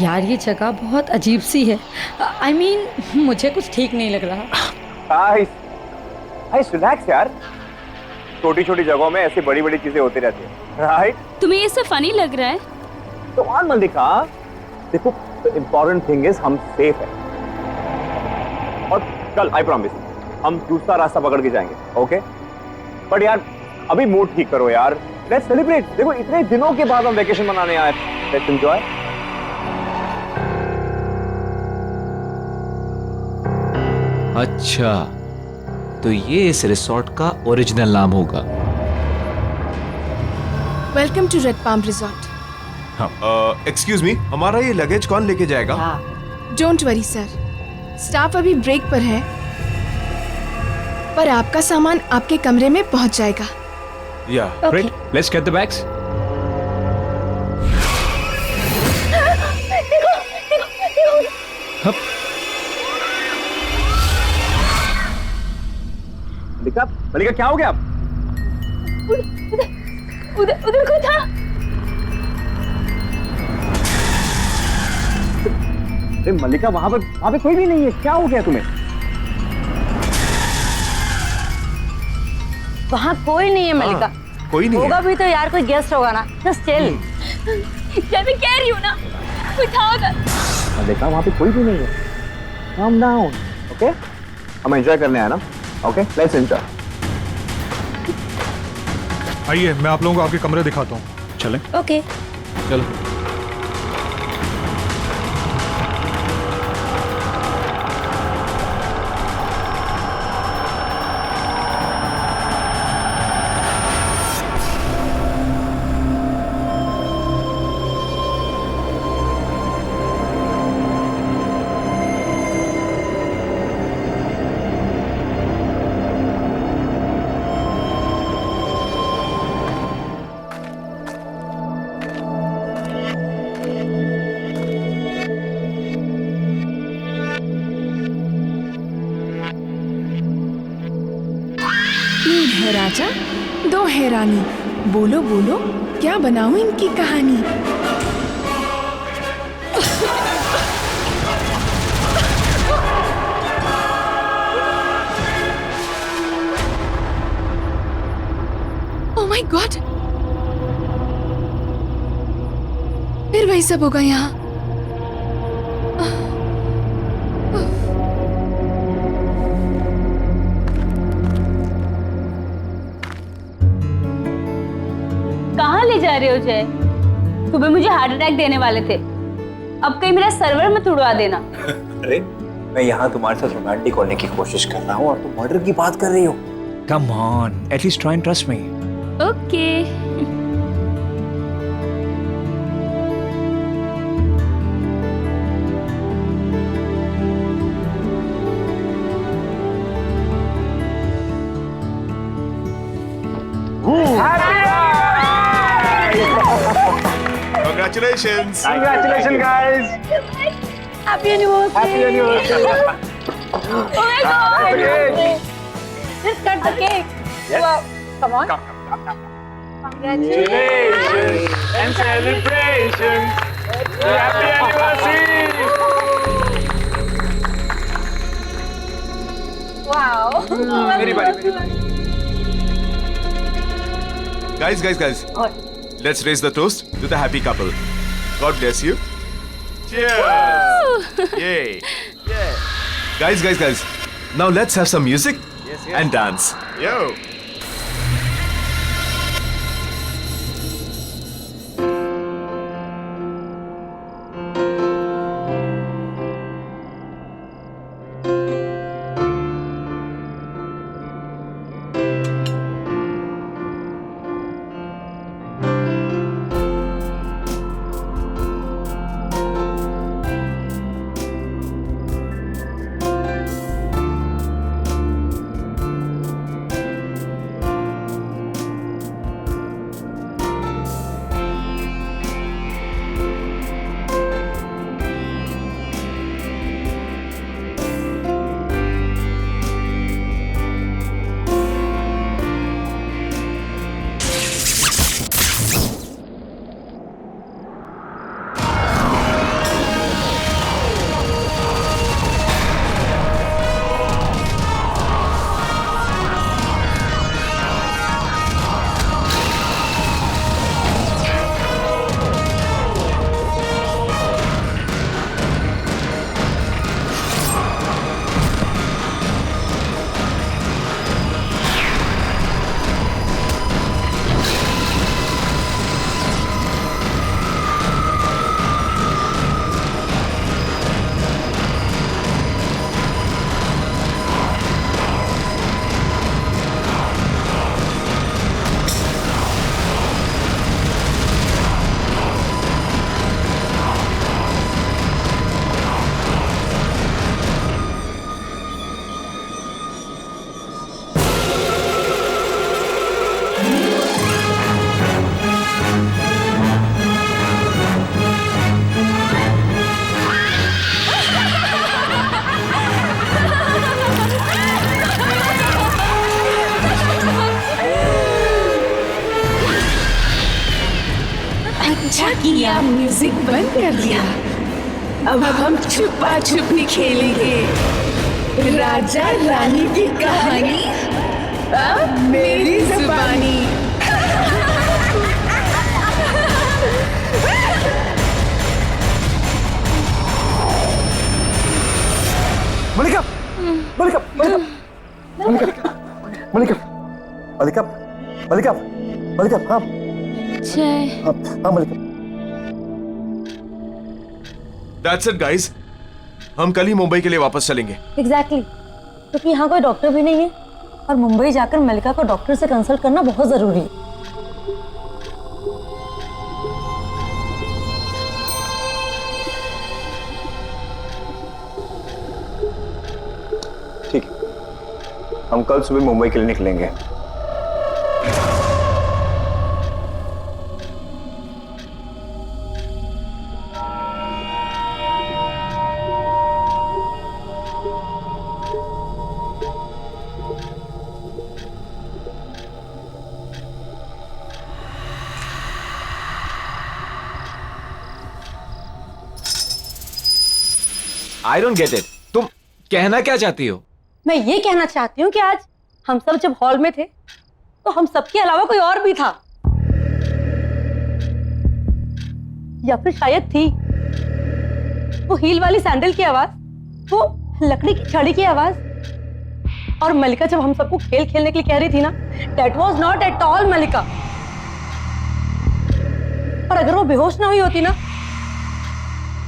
यार ये जगह बहुत अजीब सी है। I mean, मुझे कुछ ठीक नहीं लग रहा। हाय रिलैक्स यार, छोटी छोटी जगहों में ऐसी बड़ी बड़ी चीजें होती रहती है, राइट? तुम्हें ये सब फनी लग रहा है? तो ऑन मल्लिका, देखो इम्पोर्टेंट थिंग इज हम सेफ है, और कल आई प्रॉमिस हम दूसरा रास्ता पकड़ के जाएंगे, ओके? बट यार अभी मूड ठीक करो यार, लेट्स सेलिब्रेट। देखो इतने दिनों के बाद हम वेकेशन मनाने आए, लेट्स एंजॉय। अच्छा, तो ये इस रिसोर्ट का ओरिजिनल नाम होगा। Welcome to Red Palm Resort. Excuse me, हमारा ये लगेज कौन लेके जाएगा? डोंट वरी सर, स्टाफ अभी ब्रेक पर है, पर आपका सामान आपके कमरे में पहुंच जाएगा। या Great, let's get the bags. Hup. मल्लिका, मल्लिका क्या हो गया? उधर कोई था। मल्लिका वहां पे कोई भी नहीं है, क्या हो गया तुम्हें? वहाँ कोई नहीं है मल्लिका। कोई नहीं होगा है। भी तो यार कोई गेस्ट होगा ना। Just chill. मैं कह रही हूँ ना, कोई था उधर। मल्लिका वहां पे कोई भी नहीं है, calm down, ओके? हम एंजॉय करने आए ना, ओके? Let's enjoy. आइए मैं आप लोगों को आपके कमरे दिखाता हूँ। चलें? ओके। चलो। तीन है राजा, दो है रानी, बोलो बोलो क्या बनाऊं इनकी कहानी। ओह माय गॉड, फिर वही सब होगा यहाँ। कहाँ ले जा रहे हो जय? सुबह मुझे हार्ट अटैक देने वाले थे, अब कहीं मेरा सर्वर मत उड़वा देना। अरे मैं यहाँ तुम्हारे साथ रोमांटिक होने की कोशिश कर रहा हूँ और तुम मर्डर की बात कर रही हो। Come on, at least try and trust me. Okay. Congratulations. Congratulations guys. Happy anniversary. Happy anniversary. Oh my God. Just cut the cake. Yes. Wow. Come on. Congratulations and celebrations. Happy anniversary. Wow. Very bad. Guys. Let's raise the toast to the happy couple. God bless you. Cheers. Yay. Guys. Now let's have some music and dance. Yo. दिया, music बंद कर दिया। अब हम छुपा छुपी खेलेंगे। राजा रानी की कहानी अब मेरी जुबानी। मलिका, मलिका, मलिका, मलिका, मलिका, मलिका, मलिका, मलिका, हाँ, जय। हाँ मलिका। That's it, guys. हम कल ही मुंबई के लिए वापस चलेंगे। एग्जैक्टली क्योंकि यहाँ कोई डॉक्टर भी नहीं है और मुंबई जाकर मलिका को डॉक्टर से कंसल्ट करना बहुत जरूरी है। ठीक है, हम कल सुबह मुंबई के लिए निकलेंगे। आई डोंट गेट इट, तुम कहना क्या चाहती हो? मैं ये कहना चाहती हूँ कि आज हम सब जब हॉल में थे तो हम सबके अलावा कोई और भी था, या फिर शायद थी। वो हील वाली सैंडल की आवाज, वो लकड़ी की छड़ी की आवाज, और मलिका जब हम सबको खेल खेलने के लिए कह रही थी ना, that was not at all Malika. और अगर वो बेहोश ना हुई होती ना,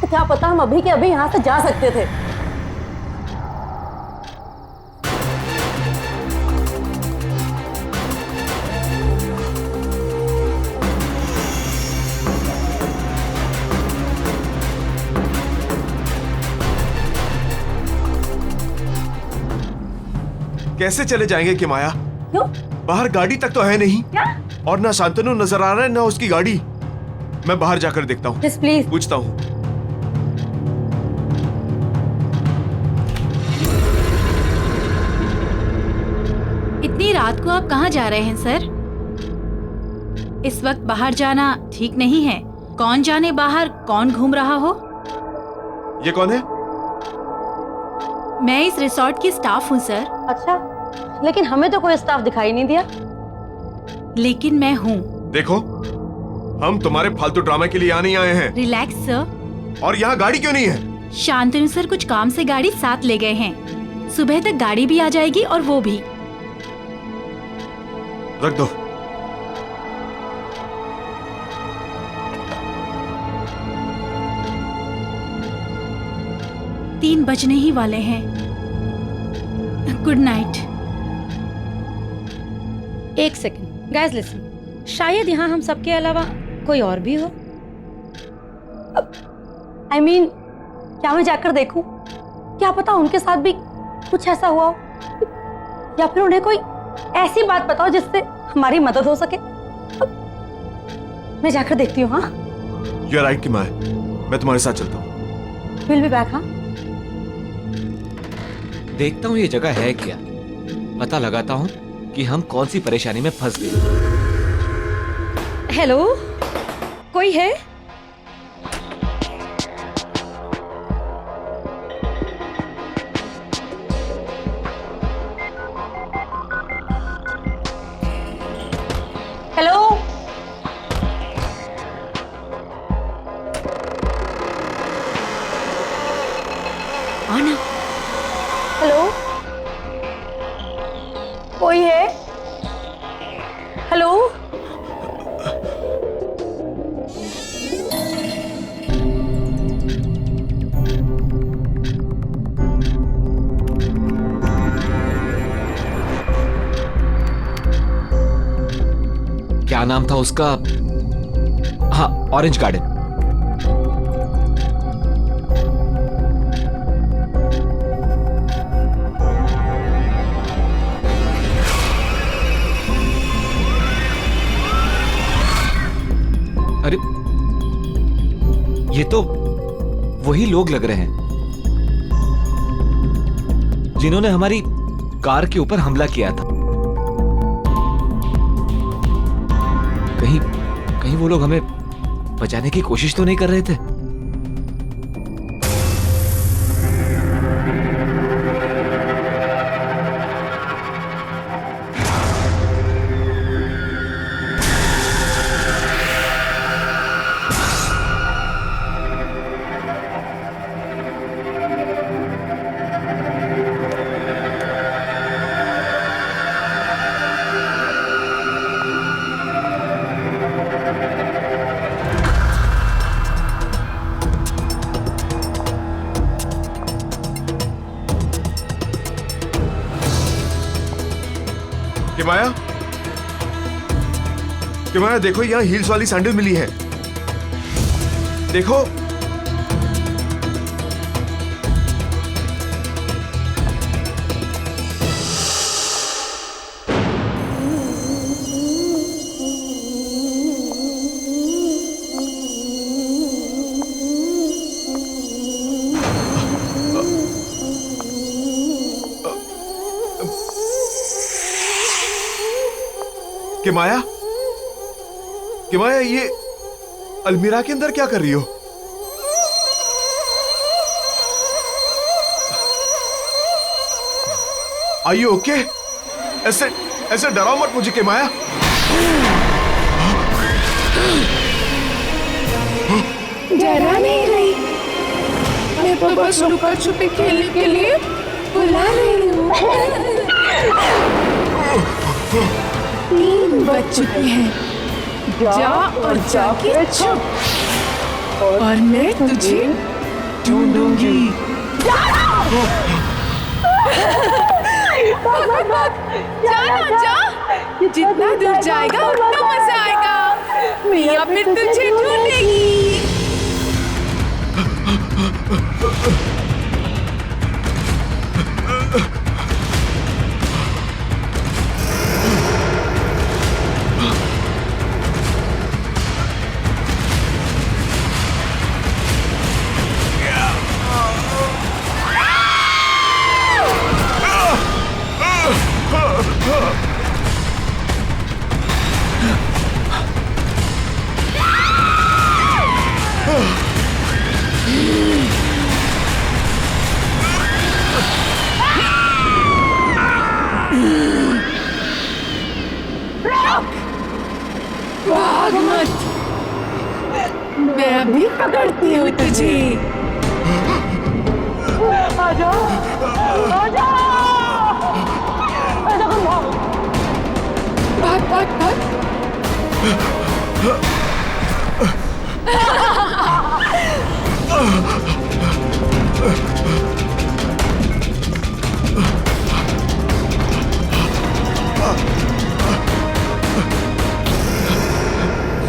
तो क्या पता हम अभी के अभी यहां से जा सकते थे। कैसे चले जाएंगे कि माया? क्यों? बाहर गाड़ी तक तो है नहीं। क्या? और ना शांतनु नजर आ रहा है ना उसकी गाड़ी। मैं बाहर जाकर देखता हूँ, प्लीज पूछता हूँ। इतनी रात को आप कहाँ जा रहे हैं सर? इस वक्त बाहर जाना ठीक नहीं है। कौन जाने बाहर कौन घूम रहा हो। ये कौन है? मैं इस रिसोर्ट की स्टाफ हूँ सर। अच्छा, लेकिन हमें तो कोई स्टाफ दिखाई नहीं दिया। लेकिन मैं हूँ। देखो, हम तुम्हारे फालतू ड्रामे के लिए यहाँ नहीं आए हैं। Relax sir. और यहाँ गाड़ी क्यों नहीं है? शांतनु सर कुछ काम से गाड़ी साथ ले गए हैं। सुबह तक गाड़ी भी आ जाएगी और वो भी। रख दो। तीन बजने ही वाले हैं। Good night. एक सेकंड गाइस, लिसन। शायद यहाँ हम सबके अलावा कोई और भी हो। I mean, क्या मैं जाकर देखूं? क्या पता उनके साथ भी कुछ ऐसा हुआ हो, या फिर उन्हें कोई ऐसी बात बताओ जिससे हमारी मदद हो सके। मैं जाकर देखती हूँ। हाँ, यू आर राइट कि मैं तुम्हारे साथ चलता हूँ। Will be back. हाँ, देखता हूँ ये जगह है क्या, पता लगाता हूँ कि हम कौन सी परेशानी में फंस गए। हेलो, कोई है? हेलो, आना। हेलो, कोई है? हेलो, क्या नाम था उसका? हाँ, ऑरेंज गार्डन। अरे, ये तो वही लोग लग रहे हैं जिन्होंने हमारी कार के ऊपर हमला किया था। कहीं वो लोग हमें बचाने की कोशिश तो नहीं कर रहे थे? किमाया देखो, यहाँ हील्स वाली सैंडल मिली है। देखो। किमाया, किमाया, ये अलमीरा के अंदर क्या कर रही हो? Are you okay? ऐसे ऐसे डराओ मत मुझे किमाया। डरा नहीं रही, मैं तो बस लुका छुपी खेलने के लिए बुला रही हूँ। 3 बज चुके हैं, जा और जाके छुप और मैं तुझे ढूंढूंगी। जाना जा, जितना दूर जाएगा उतना मजा आएगा। मियाँ फिर तुझे ढूंढेगी। भाग मत, मैं अभी पकड़ती हूँ तुझे। आजा, आजा, आजा, भाग भाग भाग।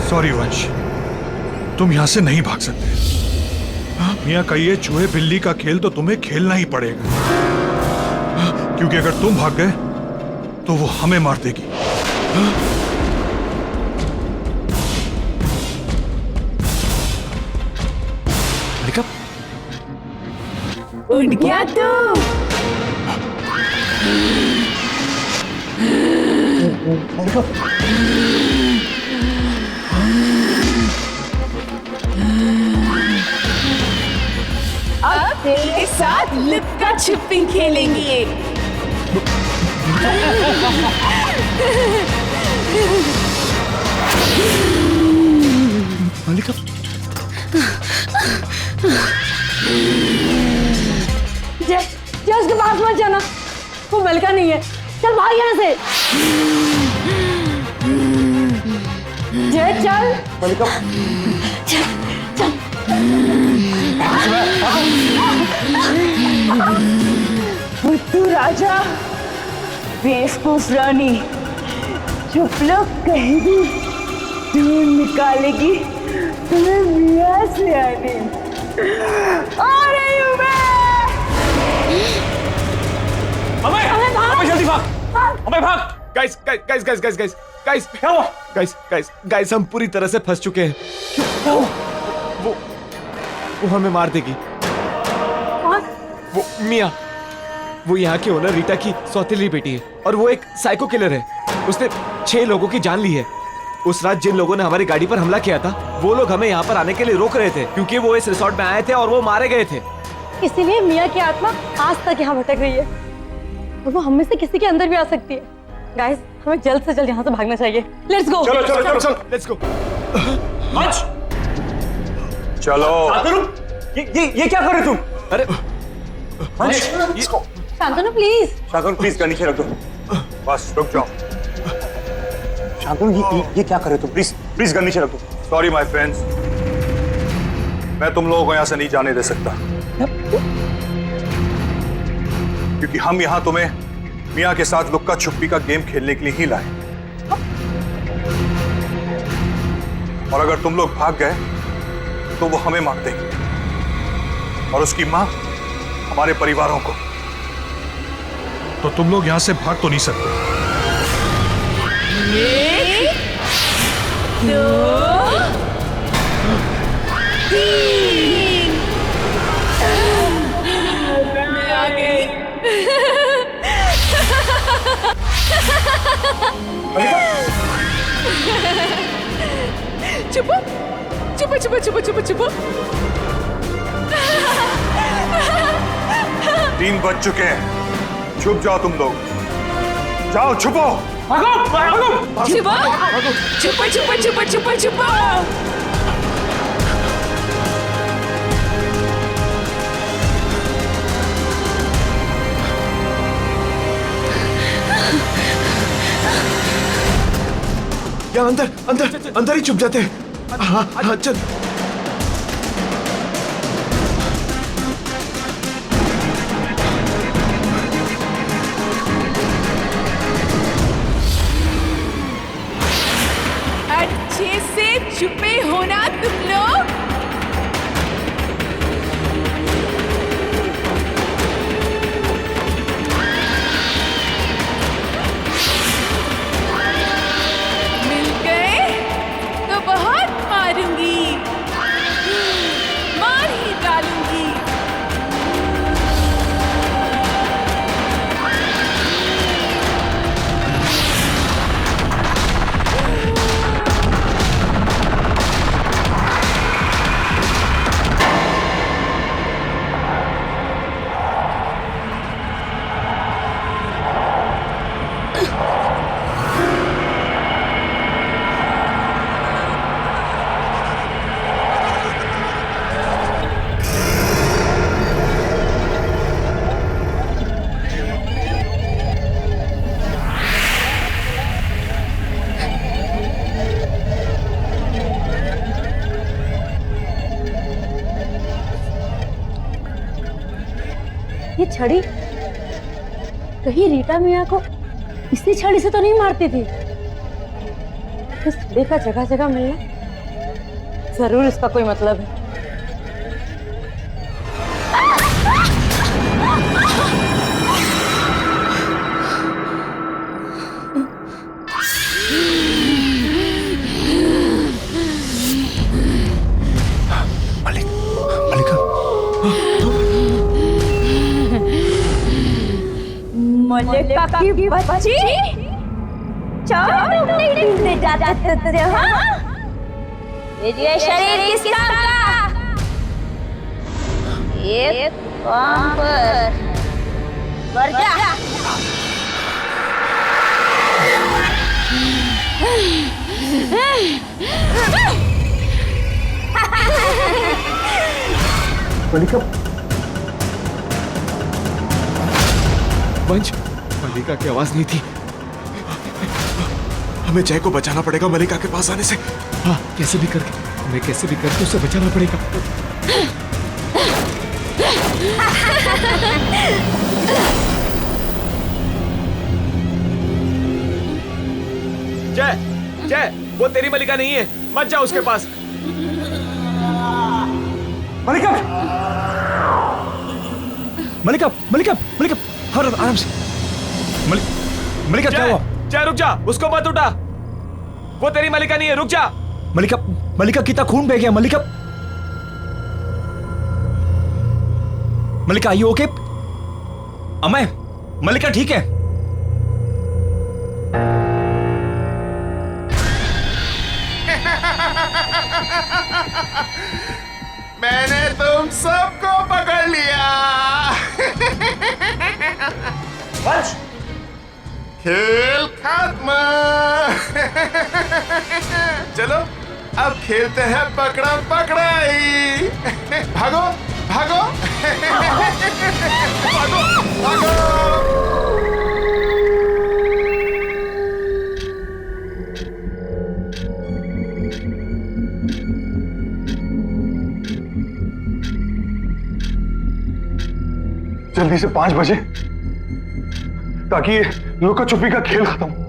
सॉरी वंश, तुम यहां से नहीं भाग सकते। मियां का ये चूहे बिल्ली का खेल तो तुम्हें खेलना ही पड़ेगा, क्योंकि अगर तुम भाग गए तो वो हमें मार देगी। मलिका, उठ गया तू। अब तेरे साथ लुक्का छुपी खेलेंगे। मलिका, जय उसके पास मत जाना, वो मलिका नहीं है। चल भाग यहाँ से। जय चल। मलिका, बुद्धू राजा, बेवकूफ रानी, चुप लोग कहेगी, ढूंढ निकालेगी तुम्हें मियां से आने। आ रही हूँ मैं। अबे जल्दी भाग, अबे भाग। Guys guys guys guys guys guys guys क्या हुआ? गाइस गाइस गाइस हम पूरी तरह से फंस चुके हैं। वो हमें मार देगी। वो मियां, वो यहाँ के ओनर रीटा की सौतेली बेटी है और वो एक साइको किलर है। उसने 6 लोगों की जान ली है। उस रात जिन लोगों ने हमारी गाड़ी पर हमला किया था वो लोग हमें यहाँ पर आने के लिए रोक रहे थे क्योंकि वो इस रिसोर्ट में आए थे और वो मारे गए थे। इसीलिए मियाँ की आत्मा आज तक यहाँ भटक रही है और वो हम में से किसी के अंदर भी आ सकती है। गाइस, हमें जल्द से जल्द यहाँ से भागना चाहिए। Let's go. चलो चलो चलो चलो लेट्स गो। चलो। ये क्या कर रहे तुम? अरे Shantanu please. Shantanu please gun नीचे रख दो। बस रुक जाओ। शांतनु ये क्या कर रहे तुम? प्लीज प्लीज गन नीचे रख दो। सॉरी माय फ्रेंड्स, मैं तुम लोगों को यहां से नहीं जाने दे सकता क्योंकि हम यहां तुम्हें मियां के साथ लुक्का छुपी का गेम खेलने के लिए ही लाए। और अगर तुम लोग भाग गए तो वो हमें मार देगी और उसकी मां हमारे परिवारों को। तो तुम लोग यहाँ से भाग तो नहीं सकते। 1, 2, 3 मैं आ गई। चुप चुप चुप चुप चुप चुप। 3 बज चुके हैं, छुप जाओ तुम लोग, जाओ छुपो। छुपो छुपो छुपो छुपो छुपो छुपो। या अंदर अंदर अंदर ही छुप जाते हैं। हाँ हाँ चल। अच्छे से छुपे हो ना तुम लोग। मिल गए तो बहुत मारूंगी, मार ही डालूंगी। ये छड़ी कहीं रीटा मियाँ को इसी छड़ी से तो नहीं मारती थी। इस छड़ी का जगह जगह मिलना जरूर इसका कोई मतलब है। मल्लिका की बच्ची चारों नहीं ढूंढने जाते थे। हाँ, ये शरीर किस काम का? एक काम पर मर जा। मल्लिका वंश, मल्लिका की आवाज नहीं थी। हमें जय को बचाना पड़ेगा मल्लिका के पास आने से। हाँ, कैसे भी करके हमें कैसे भी करके उसे बचाना पड़ेगा। जय जय, वो तेरी मल्लिका नहीं है, मत जा उसके पास। मल्लिका मल्लिका मल्लिका मल्लिका, आराम से। मल्लिका क्या हुआ? जय रुक जा, उसको मत उठा, वो तेरी मल्लिका नहीं है, रुक जा। मल्लिका कितना खून बह गया। मल्लिका आर यू ओके? अमय, मल्लिका ठीक है? मैंने तुम सबको पकड़ लिया। वंश, खेल खत्म। चलो अब खेलते हैं पकड़म पकड़ाई। भागो भागो भागो भागो। जल्दी से 5 बजे, ताकि ये लुका छुपी का खेल खत्म हो।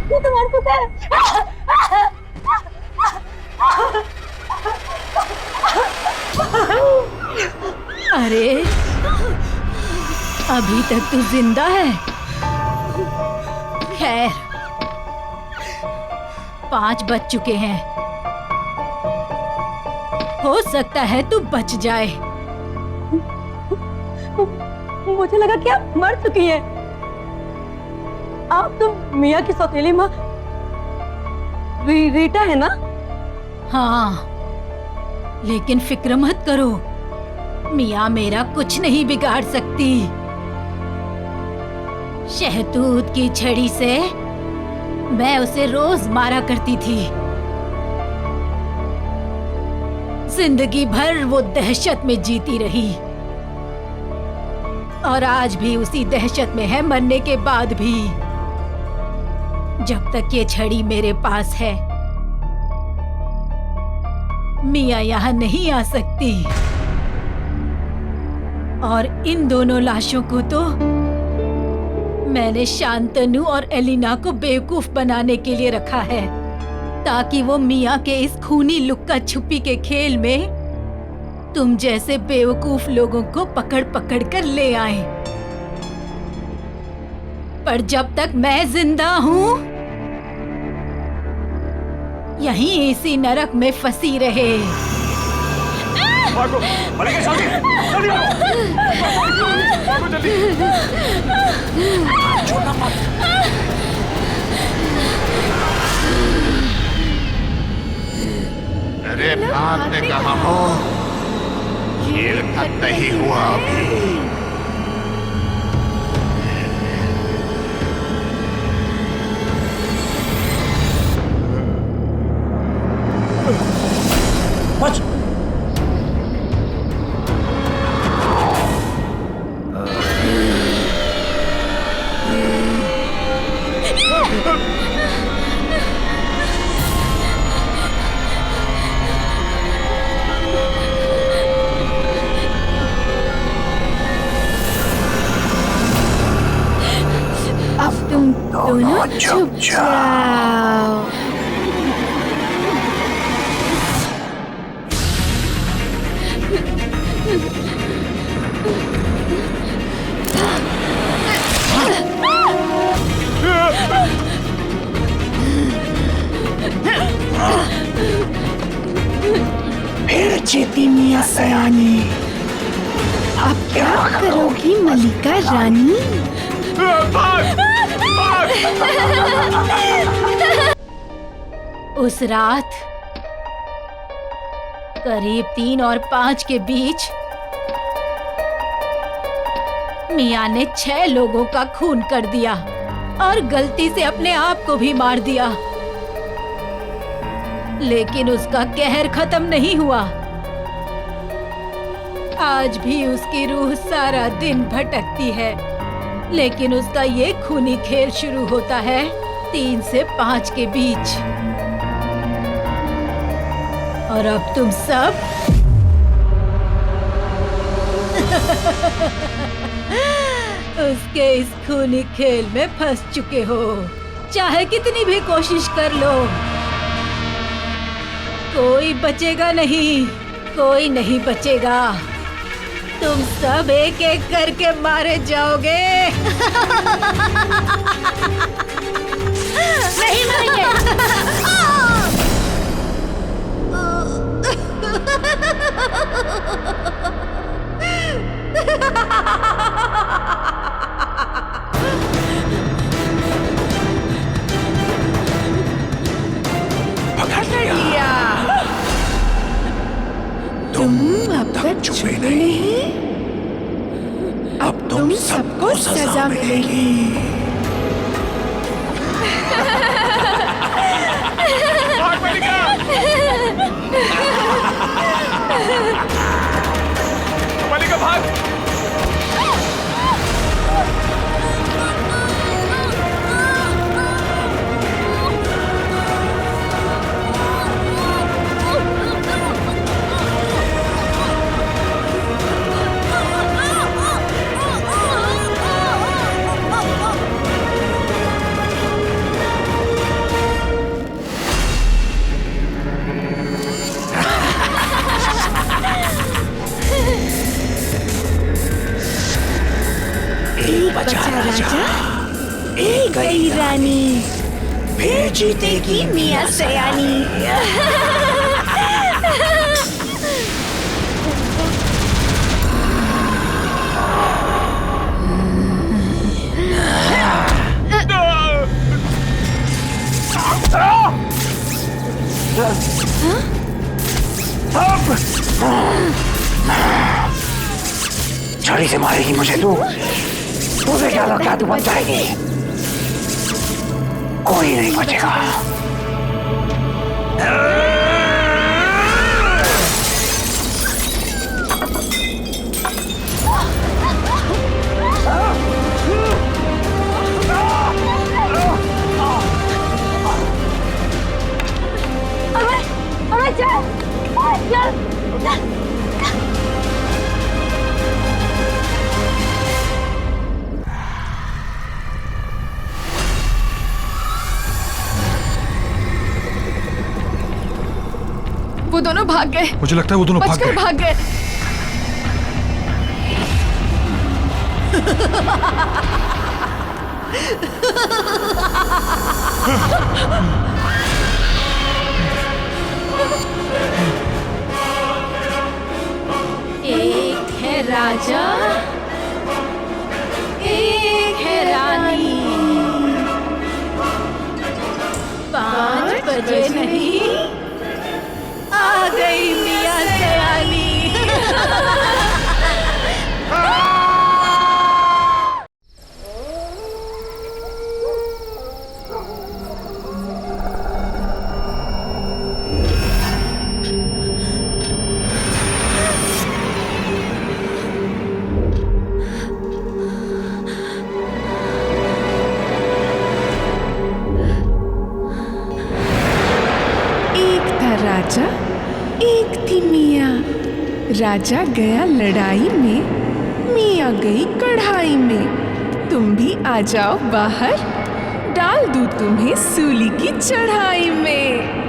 ये तुम्हारे पुत्र है। अरे अभी तक तू जिंदा है। खैर 5 बज चुके हैं, हो सकता है तू बच जाए। मुझे लगा कि आप मर चुकी हैं। आप तो मिया की सौतेली माँ रीटा है ना? हाँ, लेकिन फिक्र मत करो, मिया मेरा कुछ नहीं बिगाड़ सकती। शहतूत की छड़ी से मैं उसे रोज मारा करती थी। जिंदगी भर वो दहशत में जीती रही और आज भी उसी दहशत में है, मरने के बाद भी। जब तक ये छड़ी मेरे पास है, मिया यहाँ नहीं आ सकती। और इन दोनों लाशों को तो मैंने शांतनु और एलिना को बेवकूफ बनाने के लिए रखा है, ताकि वो मिया के इस खूनी लुक्का छुपी के खेल में तुम जैसे बेवकूफ लोगों को पकड़ पकड़ कर ले आए। पर जब तक मैं जिंदा हूँ, यहीं इसी नरक में फंसी रहे। भागो, मलिका जल्दी, जल्दी भागो, भागो जल्दी। छोड़ना मत। अरे भागने कहाँ हो? खेल खत्म नहीं हुआ अभी। बच। अब तुम दोनों चुप जाओ। फिर जीती मिया सयानी। अब क्या करोगी मलिका रानी? उस रात करीब 3 और 5 के बीच मिया ने 6 लोगों का खून कर दिया और गलती से अपने आप को भी मार दिया। लेकिन उसका कहर खत्म नहीं हुआ। आज भी उसकी रूह सारा दिन भटकती है, लेकिन उसका ये खूनी खेल शुरू होता है 3 से 5 के बीच। और अब तुम सब उसके इस खूनी खेल में फंस चुके हो। चाहे कितनी भी कोशिश कर लो, कोई बचेगा नहीं, कोई नहीं बचेगा। तुम सब एक एक करके मारे जाओगे। नहीं मरेंगे। पकड़ लिया। तुम अब तक छुपे नहीं, अब तुम सबको सजा मिलेगी। भाग मलिका! मलिका भाग! एक बचा राजा, एक गई रानी, फिर जीतेगी मियां सयानी। छड़ी से मारेगी मुझे तू? तुझे क्या लगता है तू बच जाएगी? कोई नहीं बचेगा। वो दोनों भाग गए। मुझे लगता है वो दोनों भाग बचकर गए। भाग गए। एक है राजा, एक है रानी। 5 बजे नहीं, आ गई मियां सयानी। एक था राजा, एक थी मियां। राजा गया लड़ाई में, मियां गई कढ़ाई में। तुम भी आ जाओ बाहर, डाल दूं तुम्हें सूली की चढ़ाई में।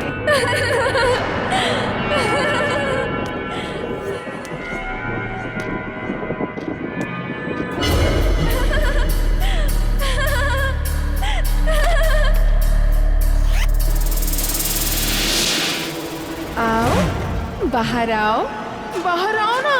आओ, बाहर आओ, बाहर आओ ना।